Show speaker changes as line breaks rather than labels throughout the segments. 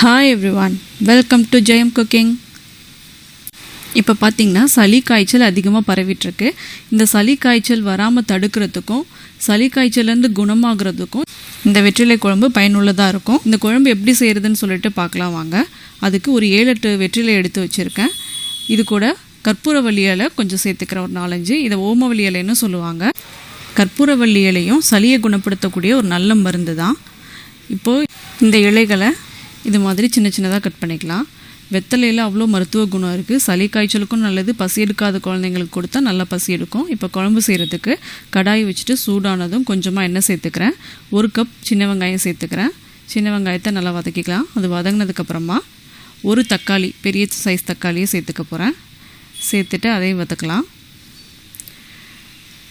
Hi everyone, welcome to Jayam cooking. இப்போ பார்த்திங்கன்னா சளி காய்ச்சல் அதிகமாக பரவிட்டுருக்கு. இந்த சளி காய்ச்சல் வராமல் தடுக்கிறதுக்கும் சளி காய்ச்சலேருந்து குணமாகிறதுக்கும் இந்த வெற்றிலை குழம்பு பயனுள்ளதாக இருக்கும். இந்த குழம்பு எப்படி செய்கிறதுன்னு சொல்லிட்டு பார்க்கலாம் வாங்க. அதுக்கு ஒரு 7-8 வெற்றிலை எடுத்து வச்சுருக்கேன். இது கூட கற்பூரவள்ளி இலை கொஞ்சம் சேர்த்துக்கிறேன், ஒரு 4-5. இதை ஓமவல்லி இலைன்னு சொல்லுவாங்க. கற்பூரவள்ளி இலையும் சளியை குணப்படுத்தக்கூடிய ஒரு நல்ல மருந்து தான். இப்போது இந்த இலைகளை இது மாதிரி சின்ன சின்னதாக கட் பண்ணிக்கலாம். வெத்தலையில் அவ்வளோ மருத்துவ குணம் இருக்குது. சளி காய்ச்சலுக்கும் நல்லது. பசி எடுக்காத குழந்தைங்களுக்கு கொடுத்தா நல்லா பசி எடுக்கும். இப்போ குழம்பு செய்கிறதுக்கு கடாய் வச்சுட்டு சூடானதும் கொஞ்சமாக எண்ணெய் சேர்த்துக்கிறேன். 1 கப் சின்ன வெங்காயம் சேர்த்துக்கிறேன். சின்ன வெங்காயத்தை நல்லா வதக்கிக்கலாம். அது வதங்கினதுக்கப்புறமா ஒரு தக்காளி, பெரிய சைஸ் தக்காளியை சேர்த்துக்க போகிறேன். சேர்த்துட்டு அதையும் வதக்கலாம்.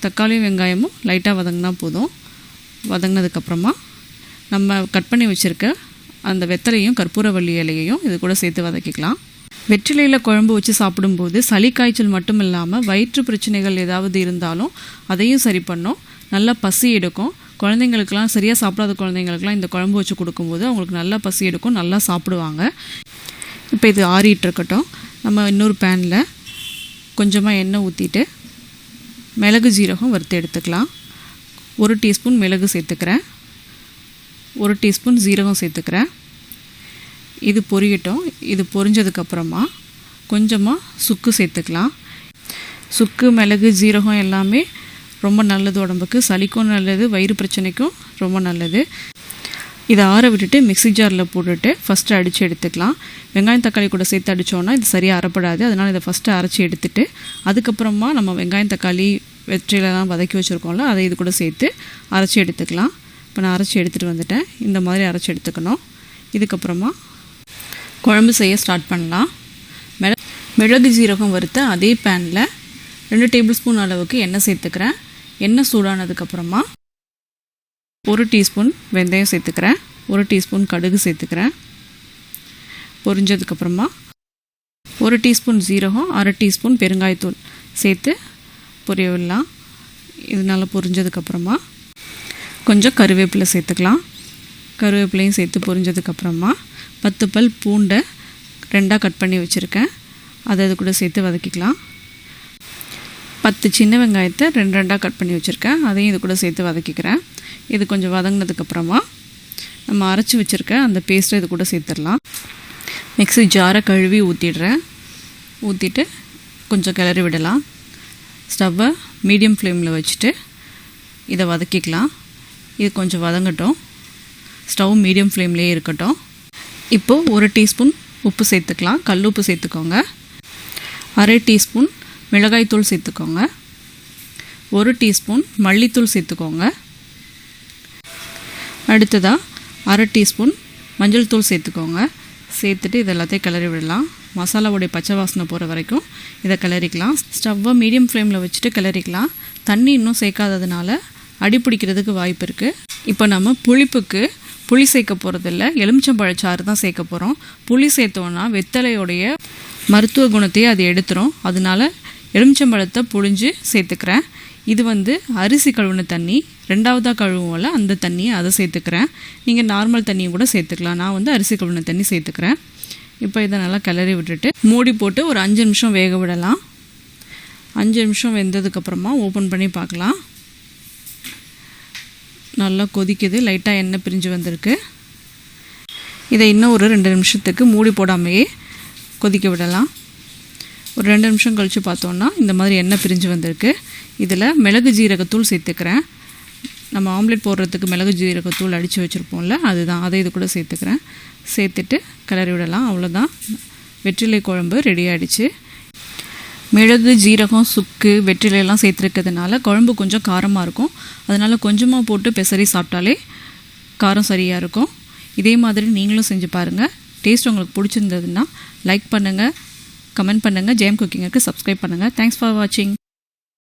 தக்காளியும் வெங்காயமும் லைட்டாக வதங்கினா போதும். வதங்கினதுக்கப்புறமா நம்ம கட் பண்ணி வச்சுருக்க அந்த வெத்தலையும் கற்பூரவள்ளி இலையையும் இது கூட சேர்த்து வதக்கிக்கலாம். வெற்றிலையில் குழம்பு வச்சு சாப்பிடும்போது சளி காய்ச்சல் மட்டும் இல்லாமல் வயிற்று பிரச்சனைகள் ஏதாவது இருந்தாலும் அதையும் சரி பண்ணும். நல்லா பசி எடுக்கும். குழந்தைங்களுக்கெல்லாம் சரியாக சாப்பிடாத குழந்தைங்களுக்கெல்லாம் இந்த குழம்பு வச்சு கொடுக்கும்போது அவங்களுக்கு நல்லா பசி எடுக்கும், நல்லா சாப்பிடுவாங்க. இப்போ இது ஆறிட்டு இருக்கட்டும். நம்ம இன்னொரு பேனில் கொஞ்சமாக எண்ணெய் ஊற்றிட்டு மிளகு ஜீரகம் வறுத்து எடுத்துக்கலாம். 1 டீஸ்பூன் மிளகு சேர்த்துக்கிறேன். 1 டீஸ்பூன் ஜீரகம் சேர்த்துக்கிறேன். இது பொரியட்டும். இது பொரிஞ்சதுக்கப்புறமா கொஞ்சமாக சுக்கு சேர்த்துக்கலாம். சுக்கு, மிளகு, ஜீரகம் எல்லாமே ரொம்ப நல்லது உடம்புக்கு. சளிக்கும் நல்லது, வயிறு பிரச்சனைக்கும் ரொம்ப நல்லது. இதை ஆற விட்டுட்டு மிக்ஸி ஜாரில் போட்டுட்டு ஃபஸ்ட்டு அடித்து எடுத்துக்கலாம். வெங்காயம் தக்காளி கூட சேர்த்து அடித்தோன்னா இது சரியாக அரைப்படாது. அதனால் இதை ஃபஸ்ட்டு அரைச்சி எடுத்துட்டு அதுக்கப்புறமா நம்ம வெங்காயம் தக்காளி வெற்றிலலாம் வதக்கி வச்சுருக்கோம்ல, அதை இது கூட சேர்த்து அரைச்சி எடுத்துக்கலாம். இப்போ நான் அரைச்சி எடுத்துகிட்டு வந்துட்டேன். இந்த மாதிரி அரைச்சி எடுத்துக்கணும். இதுக்கப்புறமா குழம்பு செய்ய ஸ்டார்ட் பண்ணலாம். மிளகு ஜீரகம் வறுத்த அதே பேனில் 2 டேபிள் ஸ்பூன் அளவுக்கு எண்ணெய் சேர்த்துக்கிறேன். எண்ணெய் சூடானதுக்கப்புறமா 1 டீஸ்பூன் வெந்தயம் சேர்த்துக்கிறேன். 1 டீஸ்பூன் கடுகு சேர்த்துக்கிறேன். பொரிஞ்சதுக்கப்புறமா 1 டீஸ்பூன் ஜீரகம், 1/2 டீஸ்பூன் பெருங்காயத்தூள் சேர்த்து பொரிய விடலாம். இது நல்லா பொரிஞ்சதுக்கப்புறமா கொஞ்சம் கருவேப்பிலை சேர்த்துக்கலாம். கருவேப்பிலையும் சேர்த்து பொரிஞ்சதுக்கப்புறமா 10 பல் பூண்டை 2ஆக கட் பண்ணி வச்சுருக்கேன். அதை அது கூட சேர்த்து வதக்கிக்கலாம். 10 சின்ன வெங்காயத்தை 2 கட் பண்ணி வச்சுருக்கேன். அதையும் இது கூட சேர்த்து வதக்கிக்கிறேன். இது கொஞ்சம் வதங்கினதுக்கப்புறமா நம்ம அரைச்சி வச்சுருக்க அந்த பேஸ்ட்டை இது கூட சேர்த்துடலாம். மிக்ஸி ஜாரை கழுவி ஊற்றிடுறேன். ஊற்றிட்டு கொஞ்சம் கிளறி விடலாம். ஸ்டவ்வை மீடியம் ஃப்ளேமில் வச்சுட்டு இதை வதக்கிக்கலாம். இது கொஞ்சம் வதங்கட்டும். ஸ்டவ் மீடியம் ஃப்ளேம்லேயே இருக்கட்டும். இப்போது 1 டீஸ்பூன் உப்பு சேர்த்துக்கலாம். கல் உப்பு சேர்த்துக்கோங்க. 1/2 டீஸ்பூன் மிளகாய்த்தூள் சேர்த்துக்கோங்க. 1 டீஸ்பூன் மல்லித்தூள் சேர்த்துக்கோங்க. அடுத்ததாக 1/2 டீஸ்பூன் மஞ்சள் தூள் சேர்த்துக்கோங்க. சேர்த்துட்டு இது எல்லாத்தையும் கிளறி விடலாம். மசாலாவுடைய பச்சை வாசனை போகிற வரைக்கும் இதை கிளறிக்கலாம். ஸ்டவ்வை மீடியம் ஃப்ளேமில் வச்சுட்டு கிளறிக்கலாம். தண்ணி இன்னும் சேர்க்காததுனால அடி பிடிக்கிறதுக்கு வாய்ப்பு இருக்குது. இப்போ நம்ம புளிப்புக்கு புளி சேர்க்க போகிறதில்ல, எலுமிச்சம்பழச்சாறு தான் சேர்க்க போகிறோம். புளி சேர்த்தோன்னா வெத்தலையோடைய மருத்துவ குணத்தையே அது எடுத்துரும். அதனால எலுமிச்சம்பழத்தை புழிஞ்சு சேர்த்துக்கிறேன். இது அரிசி கழுவுன தண்ணி, 2ஆவதாக கழுவுவோம்ல அந்த தண்ணியை அதை சேர்த்துக்கிறேன். நீங்கள் நார்மல் தண்ணியும் கூட சேர்த்துக்கலாம். நான் அரிசி கழுவுன தண்ணி சேர்த்துக்கிறேன். இப்போ இதை நல்லா கிளறி விட்டுட்டு மூடி போட்டு ஒரு 5 நிமிஷம் வேக விடலாம். 5 நிமிஷம் வெந்ததுக்கப்புறமா ஓப்பன் பண்ணி பார்க்கலாம். நல்லா கொதிக்குது. லைட்டாக எண்ணெய் பிரிஞ்சு வந்திருக்கு. இதை இன்னும் ஒரு 2 நிமிஷத்துக்கு மூடி போடாமையே கொதிக்க விடலாம். ஒரு 2 நிமிஷம் கழித்து பார்த்தோன்னா இந்த மாதிரி எண்ணெய் பிரிஞ்சு வந்திருக்கு. இதில் மிளகு ஜீரகத்தூள் சேர்த்துக்கிறேன். நம்ம ஆம்லேட் போடுறதுக்கு மிளகு ஜீரகத்தூள் அடித்து வச்சுருப்போம்ல, அதுதான். அதை இது கூட சேர்த்துக்கிறேன். சேர்த்துட்டு கிளறி விடலாம். அவ்வளோதான், வெற்றிலை குழம்பு ரெடி ஆகிடுச்சு. மிளகு, ஜீரகம், சுக்கு, வெற்றிலையெல்லாம் சேர்த்துருக்கிறதுனால குழம்பு கொஞ்சம் காரமாக இருக்கும். அதனால் கொஞ்சமாக போட்டு பெசரி சாப்பிட்டாலே காரம் சரியாக இருக்கும். இதே மாதிரி நீங்களும் செஞ்சு பாருங்கள். டேஸ்ட் உங்களுக்கு பிடிச்சிருந்ததுன்னா லைக் பண்ணுங்கள், கமெண்ட் பண்ணுங்கள். ஜெயம் குக்கிங்குக்கு சப்ஸ்கிரைப் பண்ணுங்கள். தேங்க்ஸ் ஃபார் வாட்சிங்.